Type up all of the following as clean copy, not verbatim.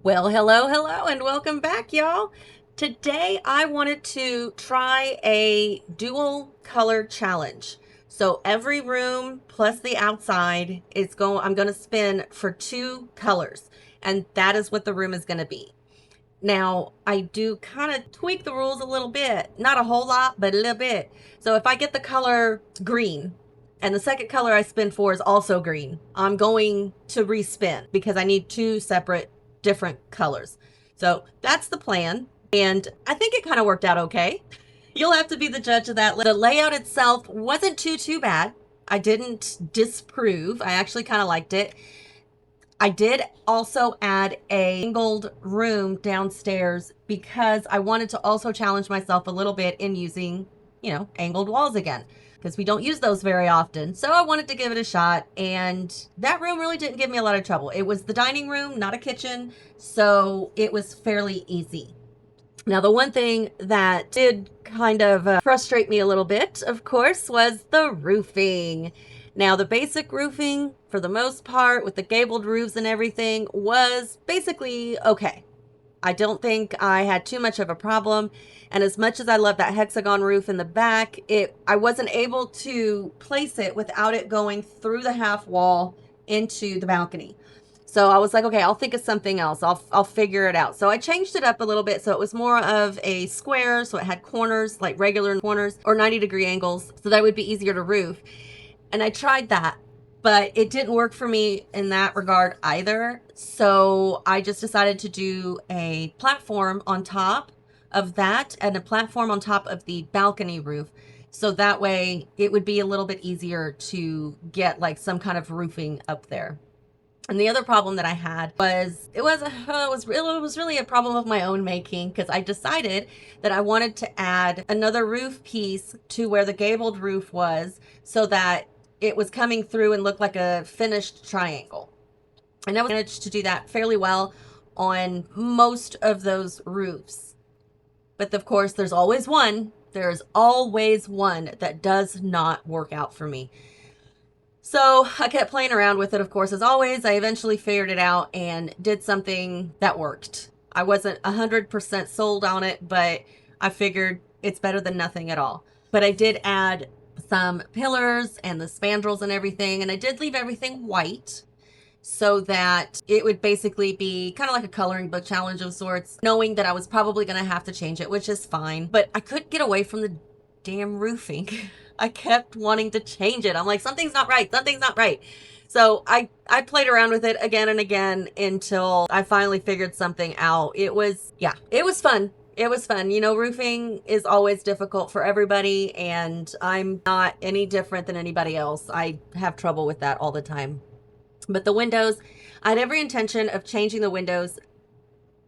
Well, hello, and welcome back, y'all. Today, I wanted to try a dual color challenge. So every room plus the outside I'm going to spin for two colors, and that is what the room is going to be. Now, I do kind of tweak the rules a little bit, not a whole lot, but a little bit. So if I get the color green, and the second color I spin for is also green, I'm going to respin because I need two separate different colors. So that's the plan. And I think it kind of worked out okay. You'll have to be the judge of that. The layout itself wasn't too bad. I didn't disapprove. I actually kind of liked it. I did also add a angled room downstairs because I wanted to also challenge myself a little bit in using, angled walls again because we don't use those very often. So I wanted to give it a shot, and that room really didn't give me a lot of trouble. It was the dining room, not a kitchen, so it was fairly easy. Now, the one thing that did kind of frustrate me a little bit, of course, was the roofing. Now, the basic roofing, for the most part, with the gabled roofs and everything, was basically okay. I don't think I had too much of a problem. And as much as I love that hexagon roof in the back, I wasn't able to place it without it going through the half wall into the balcony. So I was like, okay, I'll think of something else. I'll figure it out. So I changed it up a little bit so it was more of a square, so it had corners, like regular corners or 90-degree angles, so that it would be easier to roof. And I tried that, but it didn't work for me in that regard either. So I just decided to do a platform on top of that and a platform on top of the balcony roof. So that way it would be a little bit easier to get like some kind of roofing up there. And the other problem that I had was it was really a problem of my own making because I decided that I wanted to add another roof piece to where the gabled roof was so that it was coming through and looked like a finished triangle. And I managed to do that fairly well on most of those roofs. But of course, there's always one that does not work out for me. So I kept playing around with it, of course, as always. I eventually figured it out and did something that worked. I wasn't 100% sold on it, but I figured it's better than nothing at all. But I did add some pillars and the spandrels and everything, and I did leave everything white so that it would basically be kind of like a coloring book challenge of sorts, knowing that I was probably going to have to change it, which is fine. But I couldn't get away from the damn roofing. I kept wanting to change it. I'm like, something's not right. Something's not right. So I played around with it again and again until I finally figured something out. It was fun. It was fun. Roofing is always difficult for everybody, and I'm not any different than anybody else. I have trouble with that all the time. But the windows, I had every intention of changing the windows.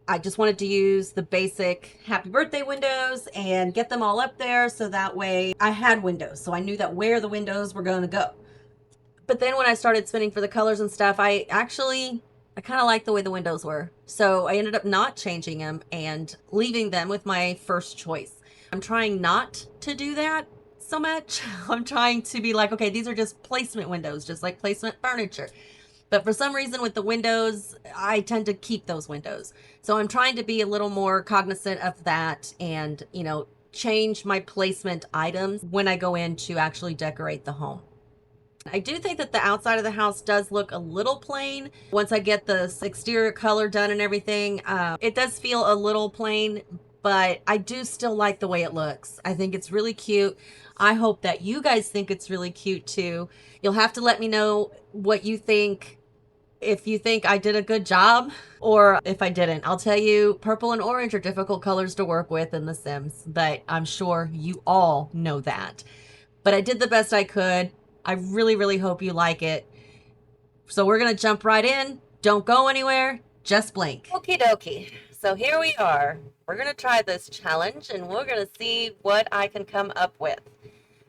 I just wanted to use the basic happy birthday windows and get them all up there so that way I had windows. So I knew that where the windows were going to go. But then when I started spinning for the colors and stuff, I kind of liked the way the windows were. So I ended up not changing them and leaving them with my first choice. I'm trying not to do that so much. I'm trying to be like, okay, these are just placement windows, just like placement furniture. But for some reason with the windows, I tend to keep those windows. So I'm trying to be a little more cognizant of that and, change my placement items when I go in to actually decorate the home. I do think that the outside of the house does look a little plain. Once I get the exterior color done and everything, it does feel a little plain, but I do still like the way it looks. I think it's really cute. I hope that you guys think it's really cute too. You'll have to let me know what you think, if you think I did a good job or if I didn't. I'll tell you, purple and orange are difficult colors to work with in The Sims, but I'm sure you all know that. But I did the best I could. I really, really hope you like it. So we're going to jump right in. Don't go anywhere. Just blink. Okie dokie. So here we are. We're going to try this challenge and we're going to see what I can come up with.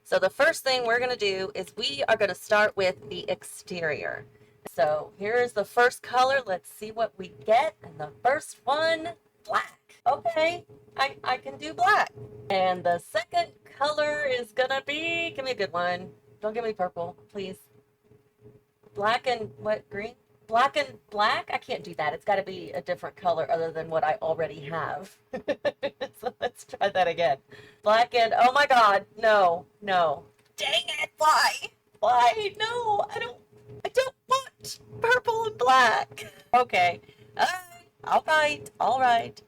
So the first thing we're going to do is we are going to start with the exterior. So here's the first color. Let's see what we get. And the first one, black. Okay, I can do black. And the second color is going to give me a good one. Don't give me purple, please. Black and what, green? Black and black? I can't do that. It's got to be a different color other than what I already have. So let's try that again. Black and, oh my God, no, no. Dang it, why? Why? No, I don't want purple and black. Okay, all right.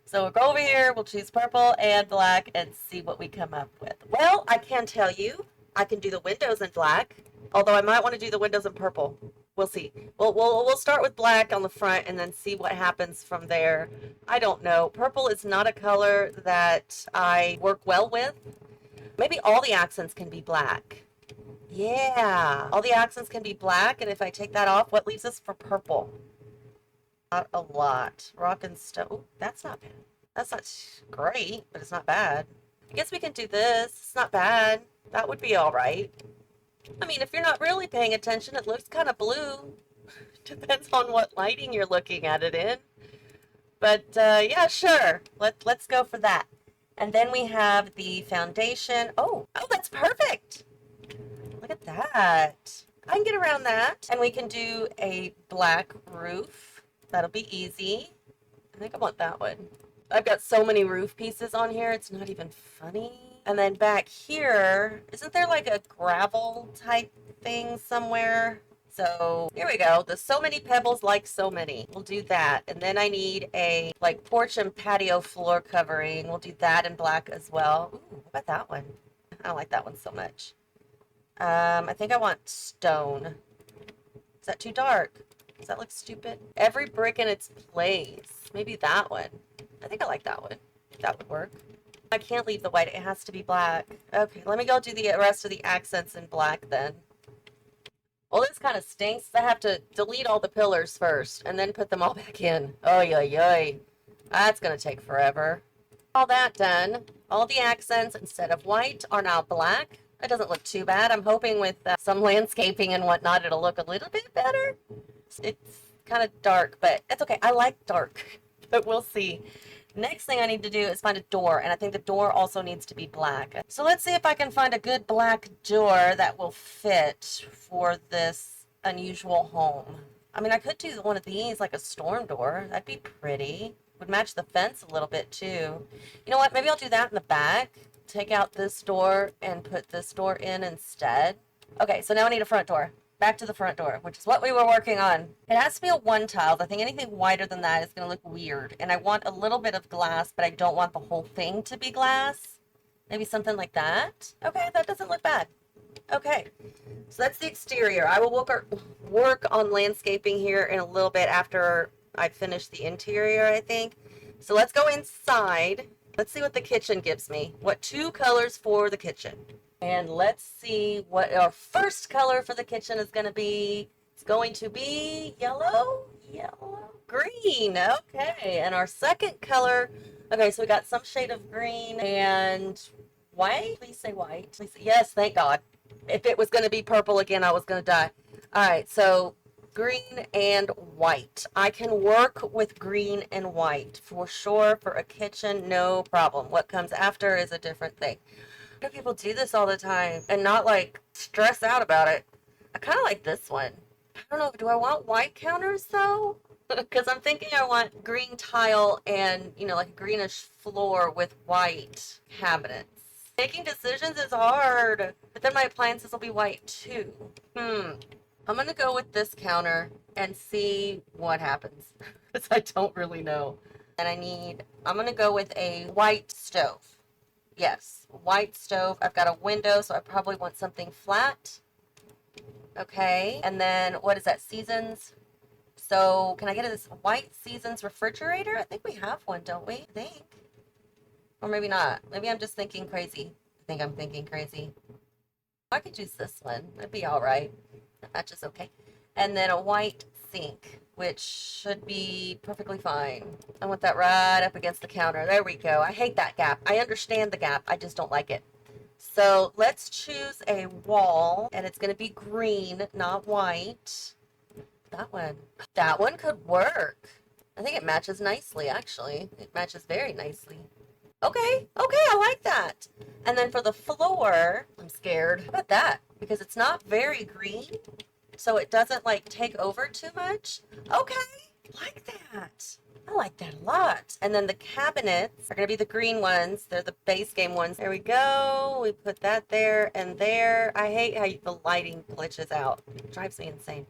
So we'll go over here, we'll choose purple and black and see what we come up with. Well, I can tell you, I can do the windows in black, although I might want to do the windows in purple. We'll see. We'll start with black on the front and then see what happens from there. I don't know. Purple is not a color that I work well with. Maybe all the accents can be black. Yeah, all the accents can be black, and if I take that off, what leaves us for purple? Not a lot. Rock and stone. Ooh, that's not bad. That's not great, but it's not bad. I guess we can do this. It's not bad. That would be all right. I mean, if you're not really paying attention, it looks kind of blue. Depends on what lighting you're looking at it in. But yeah, sure. Let's go for that. And then we have the foundation. Oh, that's perfect. Look at that. I can get around that. And we can do a black roof. That'll be easy. I think I want that one. I've got so many roof pieces on here, it's not even funny. And then back here, isn't there like a gravel type thing somewhere? So here we go. There's so many pebbles, like so many. We'll do that. And then I need a like porch and patio floor covering. We'll do that in black as well. Ooh, what about that one? I don't like that one so much. I think I want stone. Is that too dark? Does that look stupid? Every brick in its place. Maybe that one. I think I like that one. That would work. I can't leave the white. It has to be black. Okay, let me go do the rest of the accents in black then. Well, this kind of stinks. I have to delete all the pillars first and then put them all back in. Oh, yoy. That's going to take forever. All that done. All the accents, instead of white, are now black. That doesn't look too bad. I'm hoping with some landscaping and whatnot, it'll look a little bit better. It's kind of dark, but it's okay. I like dark, but we'll see. Next thing I need to do is find a door, and I think the door also needs to be black. So let's see if I can find a good black door that will fit for this unusual home. I mean, I could do one of these, like a storm door. That'd be pretty. Would match the fence a little bit too. You know what? Maybe I'll do that in the back. Take out this door and put this door in instead. Okay, so now I need a front door. Back to the front door, which is what we were working on. It has to be a one tile. I think anything wider than that is going to look weird. And I want a little bit of glass, but I don't want the whole thing to be glass. Maybe something like that. Okay, that doesn't look bad. Okay, so that's the exterior. I will work on landscaping here in a little bit after I finish the interior, I think. So let's go inside. Let's see what the kitchen gives me. What 2 colors for the kitchen? And let's see what our first color for the kitchen is going to be. It's going to be yellow, green. Okay, and our second color, okay, so we got some shade of green and white. Please say white. Please say, yes, thank God. If it was going to be purple again, I was going to die. All right, so green and white. I can work with green and white for sure for a kitchen, no problem. What comes after is a different thing. Why do people do this all the time and not like stress out about it? I kind of like this one. I don't know, do I want white counters though? Because I'm thinking I want green tile and, you know, like a greenish floor with white cabinets. Making decisions is hard, but then my appliances will be white too. I'm gonna go with this counter and see what happens, because I don't really know. And I'm gonna go with a white stove. Yes, white stove. I've got a window, so I probably want something flat. Okay, and then what is that, Seasons? So can I get a white Seasons refrigerator? I think we have one, don't we? I think. Or maybe not. Maybe I'm just thinking crazy. I think I'm thinking crazy. I could use this one. That'd be all right. That matches okay. And then a white sink, which should be perfectly fine. I want that right up against the counter. There we go. I hate that gap. I understand the gap. I just don't like it. So let's choose a wall, and it's going to be green, not white. That one. That one could work. I think it matches nicely, actually. It matches very nicely. Okay, I like that. And then for the floor, I'm scared. How about that? Because it's not very green. so it doesn't like take over too much. Okay, like that. I like that a lot. And then the cabinets are going to be the green ones. They're the base game ones. There we go. We put that there and there. I hate how the lighting glitches out. It drives me insane.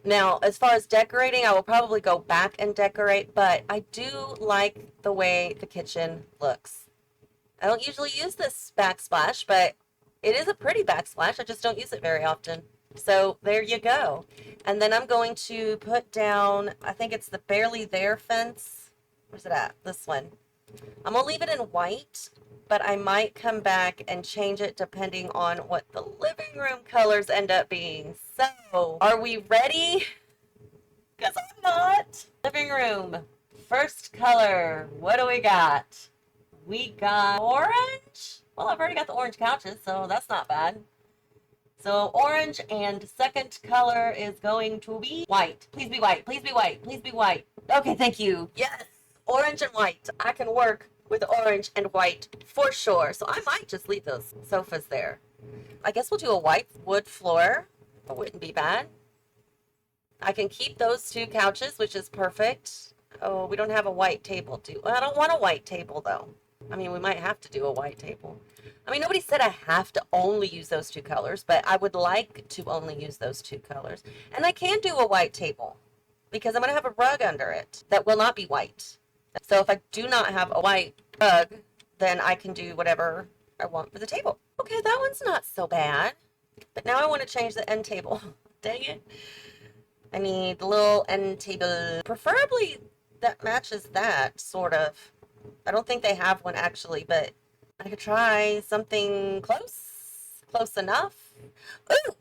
Now, as far as decorating, I will probably go back and decorate, but I do like the way the kitchen looks. I don't usually use this backsplash, but it is a pretty backsplash. I just don't use it very often. So there you go. And then I'm going to put down, I think it's the Barely There fence. Where's it at? This one. I'm going to leave it in white, but I might come back and change it depending on what the living room colors end up being. So, are we ready? Because I'm not. Living room. First color. What do we got? We got orange. Well, I've already got the orange couches, so that's not bad. So orange, and second color is going to be white. Please be white. Please be white. Please be white. Okay, thank you. Yes, orange and white. I can work with orange and white for sure. So I might just leave those sofas there. I guess we'll do a white wood floor. It wouldn't be bad. I can keep those two couches, which is perfect. Oh, we don't have a white table, well, I don't want a white table, though. I mean, we might have to do a white table. I mean, nobody said I have to only use those two colors, but I would like to only use those two colors. And I can do a white table because I'm going to have a rug under it that will not be white. So if I do not have a white rug, then I can do whatever I want for the table. Okay, that one's not so bad. But now I want to change the end table. Dang it. I need the little end table. Preferably that matches that, sort of. I don't think they have one actually, but I could try something close enough. Ooh,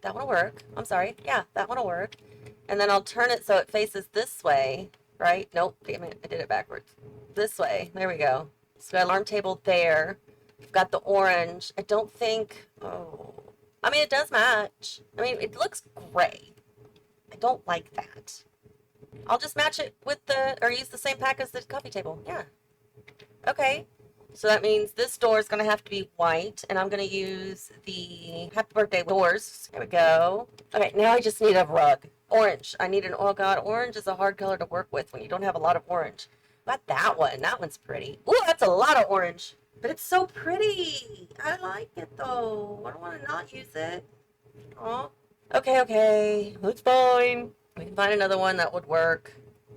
that one will work. I'm sorry. Yeah, that one will work. And then I'll turn it so it faces this way, right? Nope, damn it, I did it backwards. This way, there we go. So got an alarm table there. We've got the orange. I don't think, I mean, it does match. I mean, it looks gray. I don't like that. I'll just match it with or use the same pack as the coffee table. Yeah. Okay. So that means this door is going to have to be white, and I'm going to use the Happy Birthday doors. There we go. Okay, now I just need a rug. Orange. I need oh God, orange is a hard color to work with when you don't have a lot of orange. But that one. That one's pretty. Ooh, that's a lot of orange. But it's so pretty. I like it, though. I don't want to not use it. Oh. Okay. It's fine. We can find another one that would work.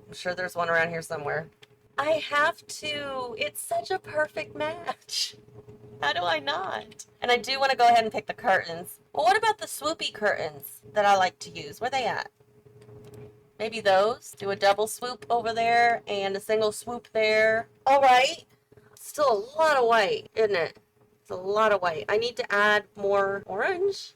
I'm sure there's one around here somewhere. I have to. It's such a perfect match. How do I not? And I do want to go ahead and pick the curtains. Well, what about the swoopy curtains that I like to use? Where are they at? Maybe those. Do a double swoop over there and a single swoop there. All right. Still a lot of white, isn't it? It's a lot of white. I need to add more orange,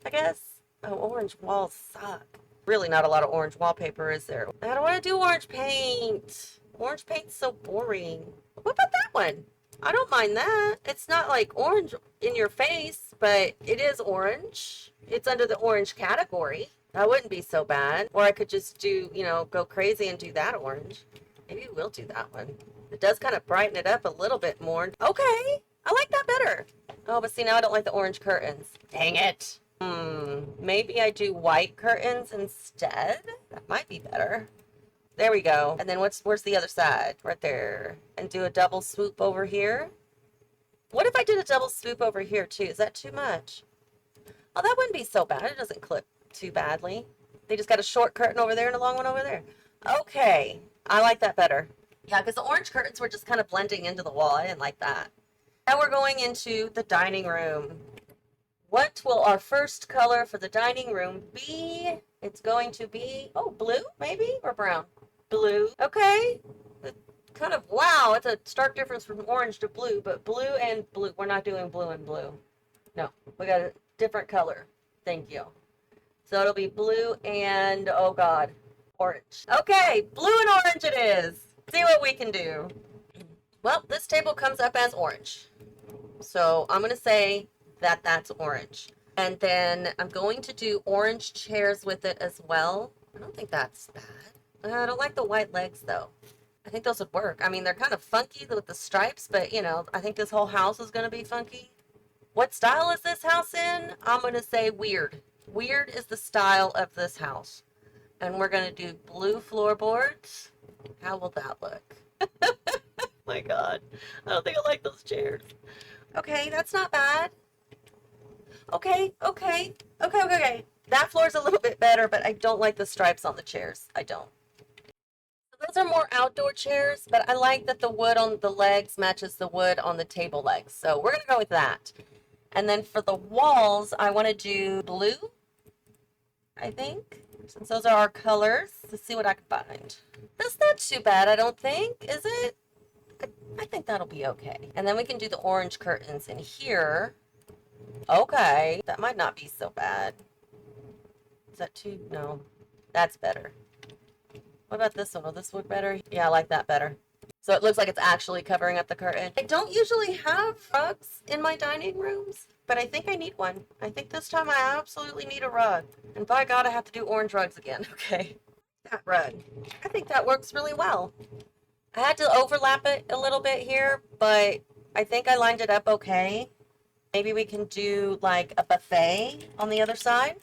I guess. Oh, orange walls suck. Really not a lot of orange wallpaper, is there? I don't want to do orange paint. Orange paint's so boring. What about that one? I don't mind that. It's not like orange in your face, but it is orange. It's under the orange category. That wouldn't be so bad. Or I could just do, go crazy and do that orange. Maybe we'll do that one. It does kind of brighten it up a little bit more. Okay, I like that better. Oh, but see, now I don't like the orange curtains. Dang it. Maybe I do white curtains instead? That might be better. There we go. And then where's the other side? Right there. And do a double swoop over here. What if I did a double swoop over here too? Is that too much? Oh, that wouldn't be so bad. It doesn't clip too badly. They just got a short curtain over there and a long one over there. Okay. I like that better. Yeah, because the orange curtains were just kind of blending into the wall. I didn't like that. Now we're going into the dining room. What will our first color for the dining room be? It's going to be, blue maybe, or brown? Blue. Okay. Kind of, wow, it's a stark difference from orange to blue, but blue and blue. We're not doing blue and blue. No, we got a different color. Thank you. So it'll be blue and, oh God, orange. Okay, blue and orange it is. See what we can do. Well, this table comes up as orange. So I'm going to say that that's orange. And then I'm going to do orange chairs with it as well. I don't think that's bad. I don't like the white legs though. I think those would work. I mean, they're kind of funky with the stripes, but I think this whole house is going to be funky. What style is this house in? I'm going to say weird. Weird is the style of this house. And we're going to do blue floorboards. How will that look? My God. I don't think I like those chairs. Okay, that's not bad. Okay, okay, okay, okay, okay. That floor's a little bit better, but I don't like the stripes on the chairs. I don't. Those are more outdoor chairs, but I like that the wood on the legs matches the wood on the table legs. So we're going to go with that. And then for the walls, I want to do blue, I think, since those are our colors. Let's see what I can find. That's not too bad, I don't think, is it? I think that'll be okay. And then we can do the orange curtains in here. Okay, that might not be so bad. Is that too? No, that's better. What about this one? Will this look better? Yeah, I like that better. So it looks like it's actually covering up the curtain. I don't usually have rugs in my dining rooms, but I think I need one. I think this time I absolutely need a rug. And by God, I have to do orange rugs again. Okay. That rug. I think that works really well. I had to overlap it a little bit here, but I think I lined it up okay. Maybe we can do like a buffet on the other side.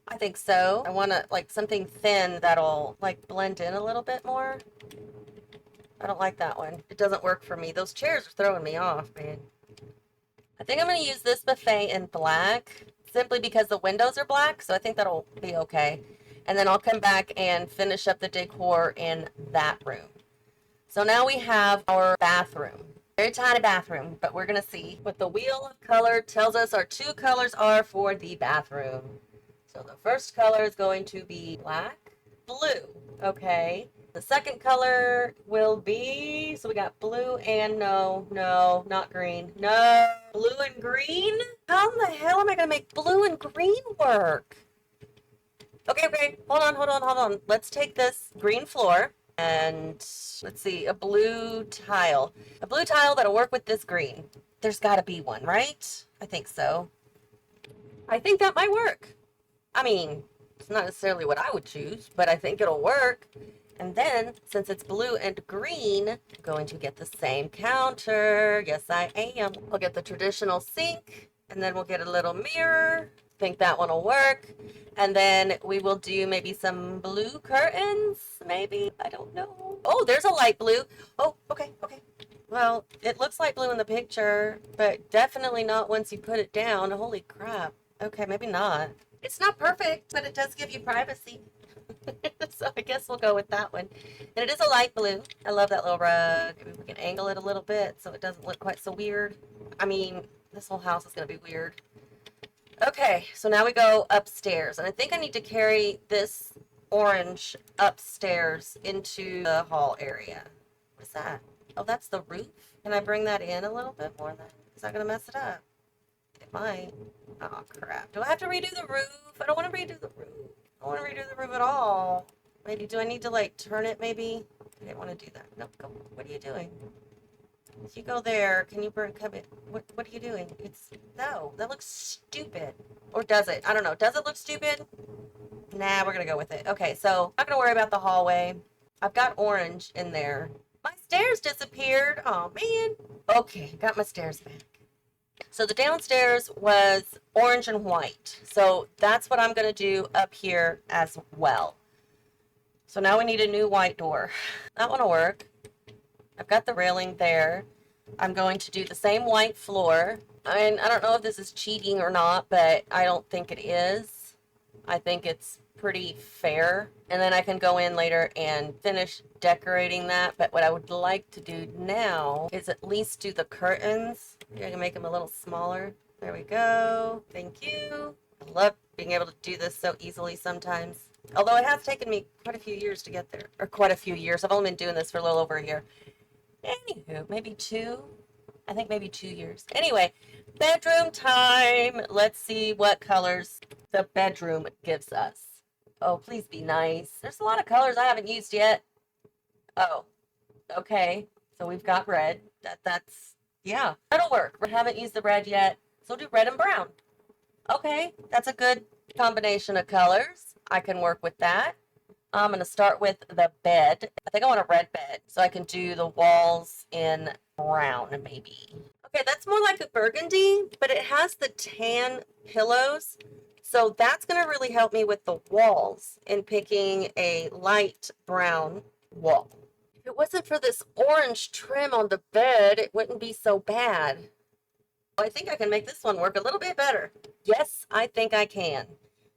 I think so. I want to like something thin that'll like blend in a little bit more. I don't like that one. It doesn't work for me. Those chairs are throwing me off, man. I think I'm going to use this buffet in black simply because the windows are black, so I think that'll be okay. And then I'll come back and finish up the decor in that room. So now we have our bathroom. Very tiny bathroom, but we're going to see what the wheel of color tells us our two colors are for the bathroom. So the first color is going to be black, blue, okay. The second color will be, so we got blue and no, not green. No, blue and green? How in the hell am I going to make blue and green work? Okay, hold on. Let's take this green floor and let's see, a blue tile. A blue tile that'll work with this green. There's got to be one, right? I think so. I think that might work. I mean, it's not necessarily what I would choose, but I think it'll work. And then, since it's blue and green, I'm going to get the same counter. Yes, I am. We'll get the traditional sink, and then we'll get a little mirror. Think that one will work. And then we will do maybe some blue curtains, maybe. I don't know. Oh, there's a light blue. Oh, okay. Well, it looks like blue in the picture, but definitely not once you put it down. Holy crap. Okay, maybe not. It's not perfect, but it does give you privacy. So I guess we'll go with that one. And it is a light blue. I love that little rug. Maybe we can angle it a little bit so it doesn't look quite so weird. I mean, this whole house is going to be weird. Okay, so now we go upstairs. And I think I need to carry this orange upstairs into the hall area. What is that? Oh, that's the roof. Can I bring that in a little bit more then? Is that going to mess it up? It might. Oh, crap. Do I have to redo the roof? I don't want to redo the roof. I don't want to redo the roof at all. Maybe, do I need to, like, turn it, maybe? I didn't want to do that. No, go. What are you doing? If you go there, can you come in? What are you doing? No, that looks stupid. Or does it? I don't know. Does it look stupid? Nah, we're going to go with it. Okay, so I'm not going to worry about the hallway. I've got orange in there. My stairs disappeared. Oh, man. Okay, got my stairs back. So the downstairs was orange and white. So that's what I'm going to do up here as well. So now we need a new white door. That one will work. I've got the railing there. I'm going to do the same white floor. I mean, I don't know if this is cheating or not, but I don't think it is. I think it's pretty fair. And then I can go in later and finish decorating that. But what I would like to do now is at least do the curtains. I can make them a little smaller. There we go. Thank you. I love being able to do this so easily sometimes. Although it has taken me quite a few years to get there. Or quite a few years. I've only been doing this for a little over a year. Anywho, maybe 2. I think maybe 2 years. Anyway, bedroom time. Let's see what colors the bedroom gives us. Oh, please be nice. There's a lot of colors I haven't used yet. Oh, okay. So we've got red. Yeah, that'll work. We haven't used the red yet, so we'll do red and brown. Okay, that's a good combination of colors. I can work with that. I'm going to start with the bed. I think I want a red bed, so I can do the walls in brown, maybe. Okay, that's more like a burgundy, but it has the tan pillows, So that's going to really help me with the walls in picking a light brown wall. If it wasn't for this orange trim on the bed, it wouldn't be so bad. I think I can make this one work a little bit better. Yes, I think I can.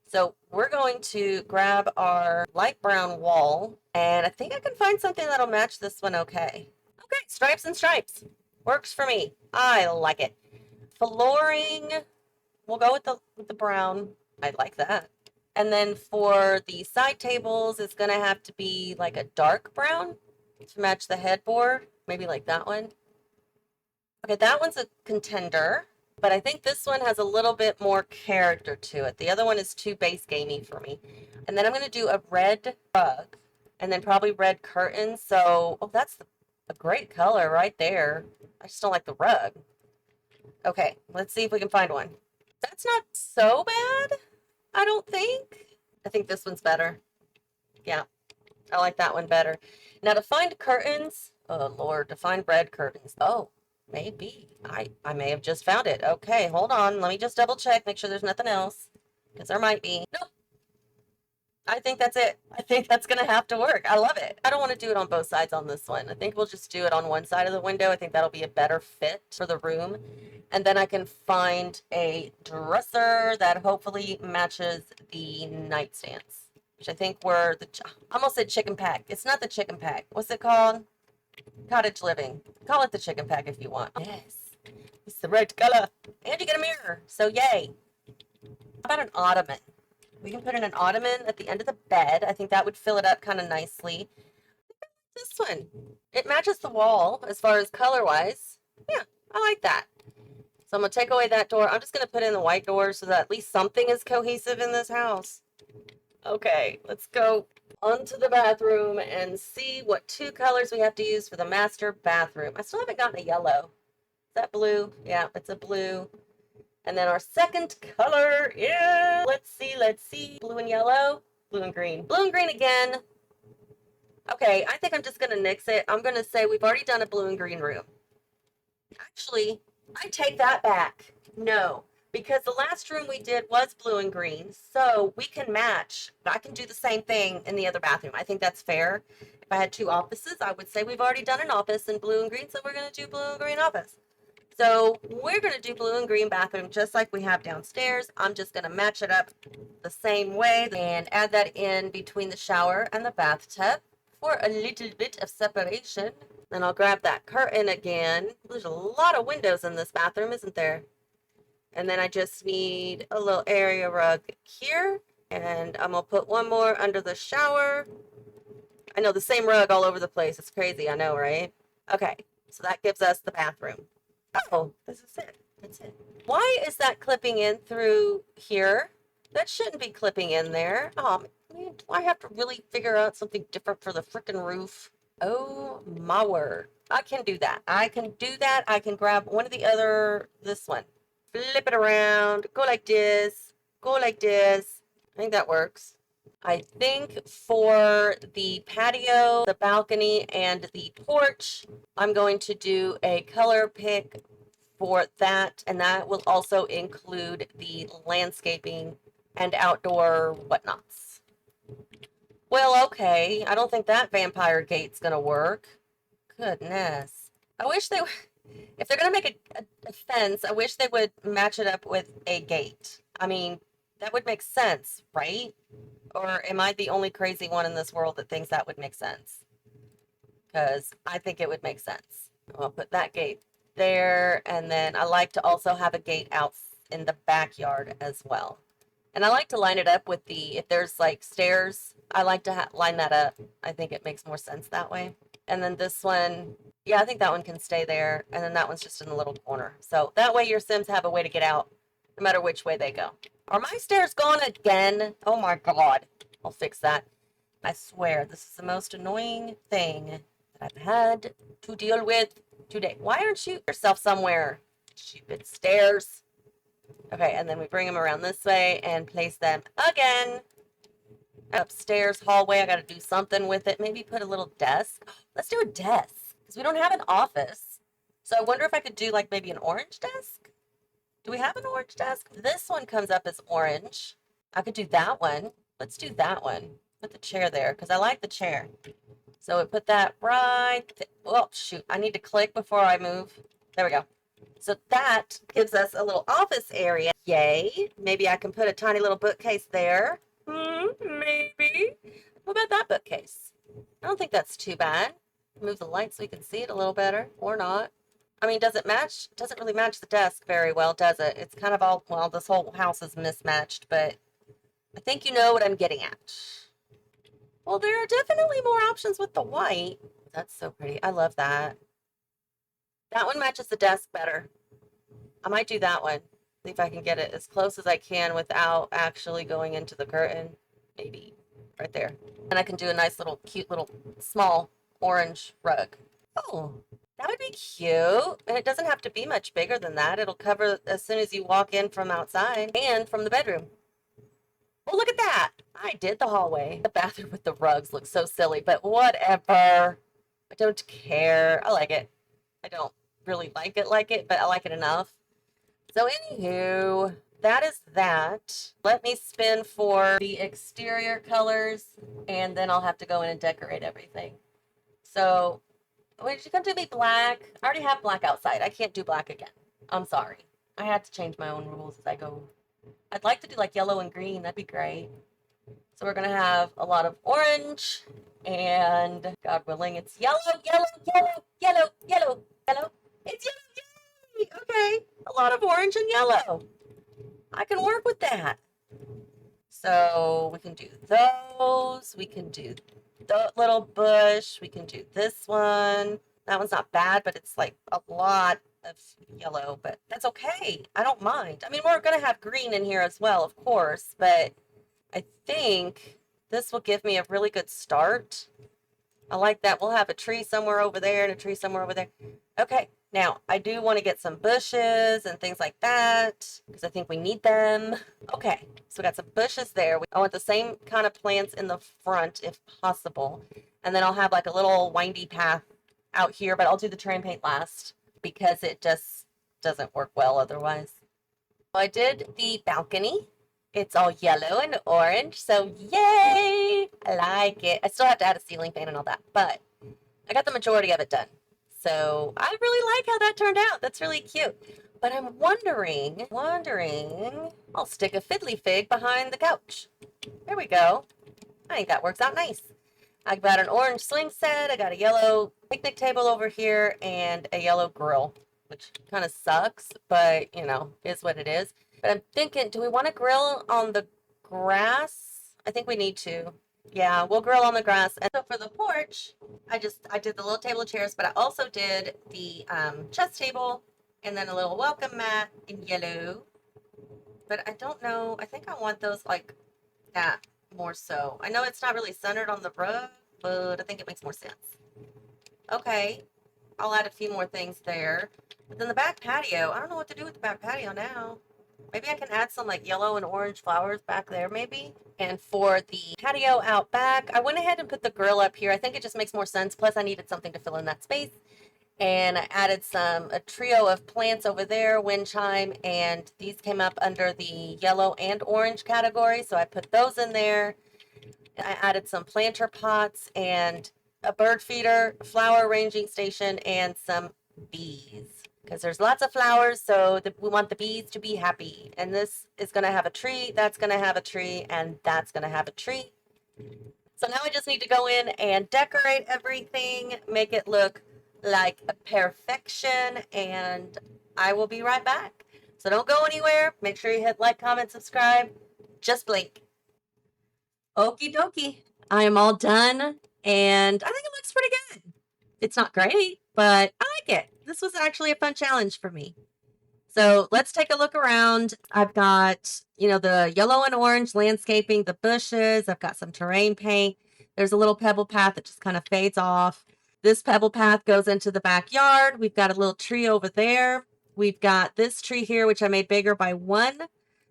So we're going to grab our light brown wall, and I think I can find something that'll match this one okay. Okay, stripes and stripes. Works for me. I like it. Flooring, we'll go with the brown. I like that. And then for the side tables, it's gonna have to be like a dark brown to match the headboard. Maybe like that one. Okay, that one's a contender, but I think this one has a little bit more character to it. The other one is too base gamey for me. And then I'm gonna do a red rug, and then probably red curtains. So, oh, that's a great color right there. I just don't like the rug. Okay, let's see if we can find one. That's not so bad, I don't think. I think this one's better. Yeah, I like that one better. Now to find curtains, oh Lord, to find red curtains. Oh, maybe. I may have just found it. Okay, hold on. Let me just double check, make sure there's nothing else. Because there might be. Nope. I think that's it. I think that's going to have to work. I love it. I don't want to do it on both sides on this one. I think we'll just do it on one side of the window. I think that'll be a better fit for the room. And then I can find a dresser that hopefully matches the nightstands, which I think were the, I almost said chicken pack. It's not the chicken pack. What's it called? Cottage living. Call it the chicken pack if you want. Yes. It's the right color. And you get a mirror. So yay. How about an ottoman? We can put in an ottoman at the end of the bed. I think that would fill it up kind of nicely. This one. It matches the wall as far as color-wise. Yeah, I like that. So I'm going to take away that door. I'm just going to put in the white door so that at least something is cohesive in this house. Okay, let's go onto the bathroom and see what two colors we have to use for the master bathroom. I still haven't gotten a yellow. Is that blue? Yeah, it's a blue. And then our second color is, let's see, blue and yellow, blue and green. Blue and green again. Okay, I think I'm just going to nix it. I'm going to say we've already done a blue and green room. Actually, I take that back. No, because the last room we did was blue and green, so we can match. I can do the same thing in the other bathroom. I think that's fair. If I had two offices, I would say we've already done an office in blue and green, so we're going to do blue and green office. So we're going to do blue and green bathroom just like we have downstairs. I'm just going to match it up the same way and add that in between the shower and the bathtub for a little bit of separation. Then I'll grab that curtain again. There's a lot of windows in this bathroom, isn't there? And then I just need a little area rug here. And I'm going to put one more under the shower. I know, the same rug all over the place. It's crazy, I know, right? Okay, so that gives us the bathroom. Oh, this is it. That's it. Why is that clipping in through here? That shouldn't be clipping in there. Oh, man, do I have to really figure out something different for the frickin' roof? Oh, my word. I can do that. I can do that. I can grab one of the other, this one. Flip it around. Go like this. Go like this. I think that works. I think for the patio, the balcony, and the porch, I'm going to do a color pick for that, and that will also include the landscaping and outdoor whatnots. Well, okay, I don't think that vampire gate's gonna work. Goodness. I wish they, if they're gonna make a fence, I wish they would match it up with a gate. I mean, that would make sense, right? Or am I the only crazy one in this world that thinks that would make sense? Because I think it would make sense. I'll put that gate there, and then I like to also have a gate out in the backyard as well. And I like to line it up with the, if there's like stairs, I like to line that up. I think it makes more sense that way. And then this one, yeah, I think that one can stay there. And then that one's just in the little corner. So that way your Sims have a way to get out no matter which way they go. Are my stairs gone again? Oh my God. I'll fix that. I swear, this is the most annoying thing that I've had to deal with today. Why aren't you yourself somewhere? Stupid stairs. Okay, and then we bring them around this way and place them again. Upstairs hallway, I got to do something with it. Maybe put a little desk. Let's do a desk because we don't have an office. So I wonder if I could do like maybe an orange desk. Do we have an orange desk? This one comes up as orange. I could do that one. Let's do that one. Put the chair there because I like the chair. So we put that right. Oh, shoot. I need to click before I move. There we go. So that gives us a little office area. Yay. Maybe I can put a tiny little bookcase there. Maybe. What about that bookcase? I don't think that's too bad. Move the light so we can see it a little better, or not. I mean, does it match? Doesn't really match the desk very well, does it? It's kind of all, well, this whole house is mismatched, but I think you know what I'm getting at. Well, there are definitely more options with the white. That's so pretty. I love that. That one matches the desk better. I might do that one. See if I can get it as close as I can without actually going into the curtain. Maybe right there. And I can do a nice little cute little small orange rug. Oh, that would be cute. And it doesn't have to be much bigger than that. It'll cover as soon as you walk in from outside and from the bedroom. Oh, look at that. I did the hallway. The bathroom with the rugs looks so silly, but whatever. I don't care. I like it. I don't really like it, but I like it enough. So anywho, that is that. Let me spin for the exterior colors, and then I'll have to go in and decorate everything. So, wait, you gonna do me black? I already have black outside. I can't do black again. I'm sorry. I had to change my own rules as I go. I'd like to do like yellow and green. That'd be great. So we're gonna have a lot of orange, and God willing, it's yellow, yellow, yellow, yellow, yellow, yellow. It's yellow. Yay! Okay, a lot of orange and yellow. I can work with that. So we can do those. We can do the little bush. We can do this one. That one's not bad, but it's like a lot of yellow, but that's okay. I don't mind. I mean, we're going to have green in here as well, of course, but I think this will give me a really good start. I like that. We'll have a tree somewhere over there and a tree somewhere over there. Okay, now I do want to get some bushes and things like that because I think we need them. Okay, so we got some bushes there. I want the same kind of plants in the front if possible. And then I'll have like a little windy path out here, but I'll do the terrain paint last because it just doesn't work well otherwise. So I did the balcony. It's all yellow and orange, so yay! I like it. I still have to add a ceiling fan and all that, but I got the majority of it done. So I really like how that turned out. That's really cute. But I'm wondering, I'll stick a fiddly fig behind the couch. There we go. I think that works out nice. I got an orange swing set. I got a yellow picnic table over here and a yellow grill, which kind of sucks, but you know, is what it is. But I'm thinking, do we want to grill on the grass? I think we need to. Yeah, we'll grill on the grass. And so for the porch, I did the little table of chairs, but I also did the chess table and then a little welcome mat in yellow. But I don't know. I think I want those like that more so. I know it's not really centered on the rug, but I think it makes more sense. Okay, I'll add a few more things there. But then the back patio, I don't know what to do with the back patio now. Maybe I can add some like yellow and orange flowers back there maybe. And for the patio out back, I went ahead and put the grill up here. I think it just makes more sense. Plus I needed something to fill in that space. And I added a trio of plants over there, wind chime, and these came up under the yellow and orange category. So I put those in there. I added some planter pots and a bird feeder, flower arranging station, and some bees. Because there's lots of flowers, so we want the bees to be happy. And this is going to have a tree, that's going to have a tree, and that's going to have a tree. So now I just need to go in and decorate everything, make it look like a perfection, and I will be right back. So don't go anywhere. Make sure you hit like, comment, subscribe. Just blink. Okie dokie. I am all done, and I think it looks pretty good. It's not great, but I like it. This was actually a fun challenge for me. So let's take a look around. I've got, the yellow and orange landscaping, the bushes. I've got some terrain paint. There's a little pebble path that just kind of fades off. This pebble path goes into the backyard. We've got a little tree over there. We've got this tree here, which I made bigger by 1.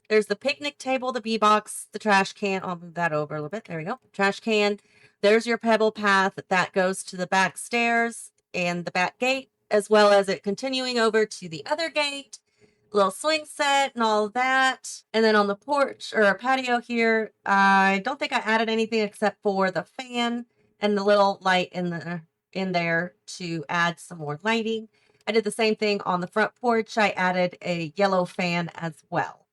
There's the picnic table, the bee box, the trash can. I'll move that over a little bit. There we go. Trash can. There's your pebble path that goes to the back stairs and the back gate, as well as it continuing over to the other gate. little swing set and all of that. And then on the porch or patio here, I don't think I added anything except for the fan and the little light in there to add some more lighting. I did the same thing on the front porch. I added a yellow fan as well.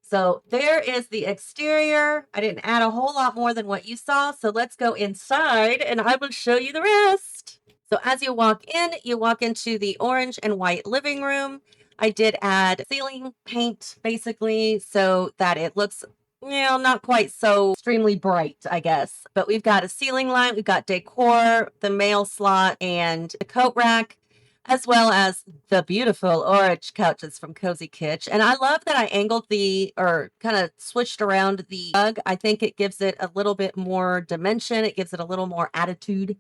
So there is the exterior. I didn't add a whole lot more than what you saw. So let's go inside and I will show you the rest. So as you walk into the orange and white living room. I did add ceiling paint basically so that it looks, not quite so extremely bright, I guess. But we've got a ceiling light, we've got decor, the mail slot, and the coat rack, as well as the beautiful orange couches from Cozy Kitch. And I love that I angled or kind of switched around the rug. I think it gives it a little bit more dimension. It gives it a little more attitude.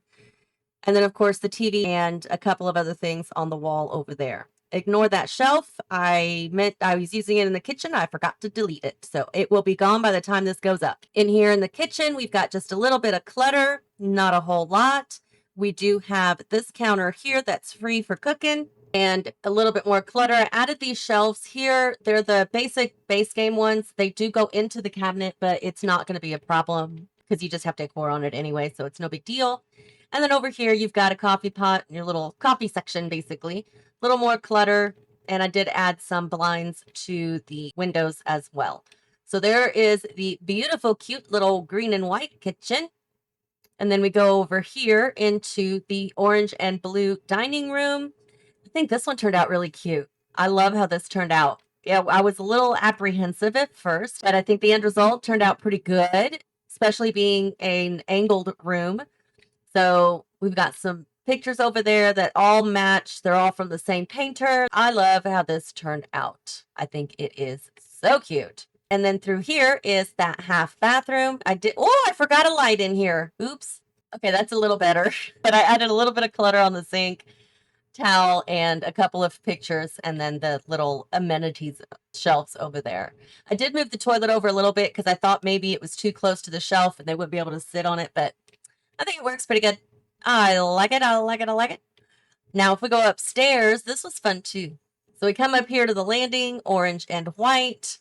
And then, of course, the TV and a couple of other things on the wall over there. Ignore that shelf. I meant I was using it in the kitchen. I forgot to delete it. So it will be gone by the time this goes up. In here in the kitchen, we've got just a little bit of clutter, not a whole lot. We do have this counter here that's free for cooking and a little bit more clutter. I added these shelves here. They're the basic base game ones. They do go into the cabinet, but it's not going to be a problem because you just have decor on it anyway, so it's no big deal. And then over here, you've got a coffee pot, your little coffee section, basically. A little more clutter, and I did add some blinds to the windows as well. So there is the beautiful, cute little green and white kitchen. And then we go over here into the orange and blue dining room. I think this one turned out really cute. I love how this turned out. Yeah, I was a little apprehensive at first, but I think the end result turned out pretty good, especially being an angled room. So we've got some pictures over there that all match. They're all from the same painter. I love how this turned out. I think it is so cute. And then through here is that half bathroom. I forgot a light in here. Oops. Okay, that's a little better. But I added a little bit of clutter on the sink, towel, and a couple of pictures, and then the little amenities shelves over there. I did move the toilet over a little bit because I thought maybe it was too close to the shelf and they wouldn't be able to sit on it, but I think it works pretty good. I like it. I like it. I like it. Now, if we go upstairs, this was fun too. So we come up here to the landing, orange and white.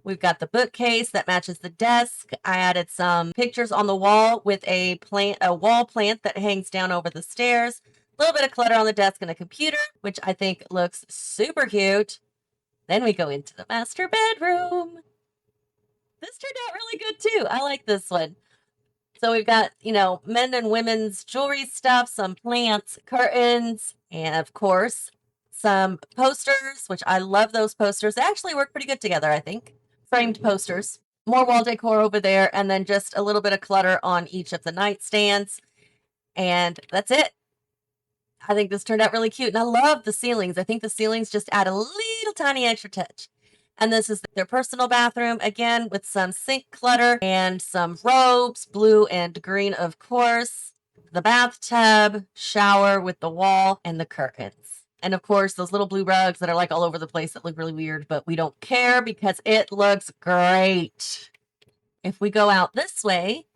We've got the bookcase that matches the desk. I added some pictures on the wall with a wall plant that hangs down over the stairs. A little bit of clutter on the desk and a computer, which I think looks super cute. Then we go into the master bedroom. This turned out really good too. I like this one. So we've got, men and women's jewelry stuff, some plants, curtains, and of course, some posters, which I love those posters. They actually work pretty good together, I think. Framed posters. More wall decor over there, and then just a little bit of clutter on each of the nightstands. And that's it. I think this turned out really cute. And I love the ceilings. I think the ceilings just add a little tiny extra touch. And this is their personal bathroom, again, with some sink clutter and some robes, blue and green, of course. The bathtub, shower with the wall, and the curtains. And of course, those little blue rugs that are like all over the place that look really weird, but we don't care because it looks great. If we go out this way,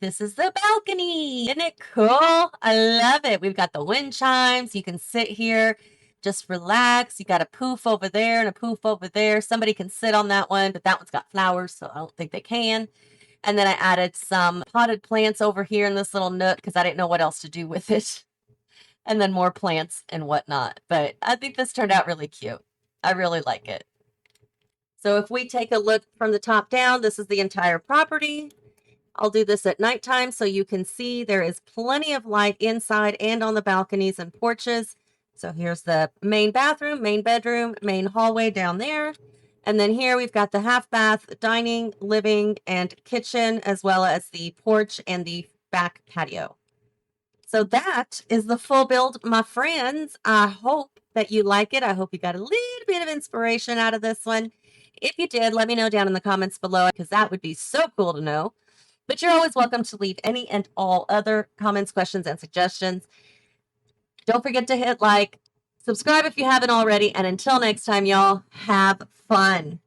this is the balcony. Isn't it cool? I love it. We've got the wind chimes. You can sit here, just relax. You got a poof over there and a poof over there. Somebody can sit on that one, but that one's got flowers, so I don't think they can. And then I added some potted plants over here in this little nook because I didn't know what else to do with it. And then more plants and whatnot. But I think this turned out really cute. I really like it. So if we take a look from the top down, this is the entire property. I'll do this at nighttime so you can see there is plenty of light inside and on the balconies and porches. So here's the main bathroom, main bedroom, main hallway down there. And then here we've got the half bath, dining, living, and kitchen, as well as the porch and the back patio. So that is the full build, my friends. I hope that you like it. I hope you got a little bit of inspiration out of this one. If you did, let me know down in the comments below because that would be so cool to know. But you're always welcome to leave any and all other comments, questions, and suggestions. Don't forget to hit like, subscribe if you haven't already, and until next time, y'all, have fun.